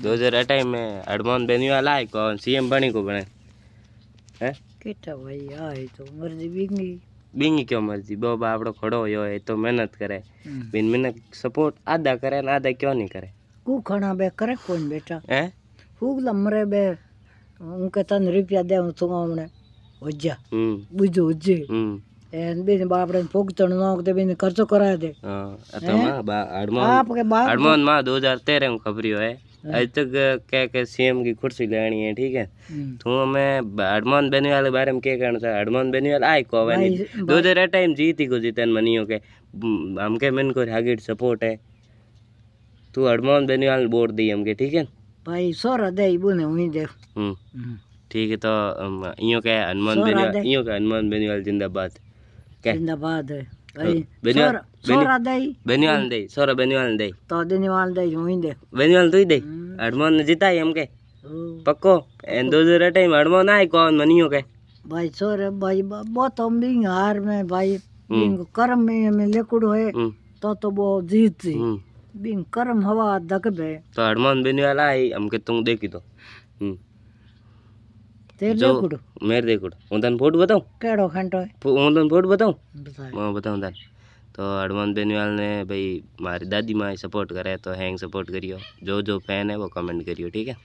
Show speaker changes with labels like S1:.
S1: 2028 में हनुमान बेनीवाल आए कौन सीएम बनी को बने है
S2: केटा भाई आए तो मर्जी बिंगी
S1: बींगी क्यों मर्जी बाबा आपड़ो खड़ो हो है तो मेहनत करे बिन मेहनत सपोर्ट आधा करे ना आधा क्यों नहीं करे
S2: कू खाना बे करे कौन बेटा
S1: है
S2: फूक लमरे बे उनके तन रुपया दे तो हमने होजा बुझो होजे एन बेन बापड़े फूकतण नोक दे बेन खर्चो करा दे
S1: हां अतमा हनुमान मां 2013 में खबरियो है आज तक के सीएम की कुर्सी लेनी है ठीक है तो मैं हनुमान बेनीवाल के बारे में क्या कहना चाह हनुमान बेनीवाल आए को वाली 2028 में जीती को जीतन मनियो के हमके मन को हागिट सपोर्ट है तू हनुमान बेनीवाल वोट दी हमके ठीक है
S2: भाई सोरा दे बुने हुई दे
S1: ठीक है तो इयो के हनुमान बेनीवाल जिंदाबाद
S2: जिंदाबाद है भाई
S1: सोरा बेनीवाल दे सोरा बेनीवाल दे
S2: तो बेनीवाल दे हुई दे
S1: बेनीवाल तू दे हनुमान ने जिताई हमके पक्को एन 2028 में हनुमान आए कौन मनियो के
S2: भाई सोरे भाई बहुत हम बिंग हार में भाई बिंग कर्म में लेकुड़ है तो वो जीत बिंग कर्म हवा दक बे
S1: तो हनुमान बेनीवाल आई हमके तुम देखी तो
S2: तेरे देखुड़
S1: मेरे देखुड़ उन फोटो बताऊं
S2: केड़ो खंटो है
S1: उन फोटो बताऊं बताऊं तन तो हनुमान बेनीवाल ने भाई हमारी दादी माँ सपोर्ट करे तो हैंग सपोर्ट करियो जो फैन है वो कमेंट करियो ठीक है।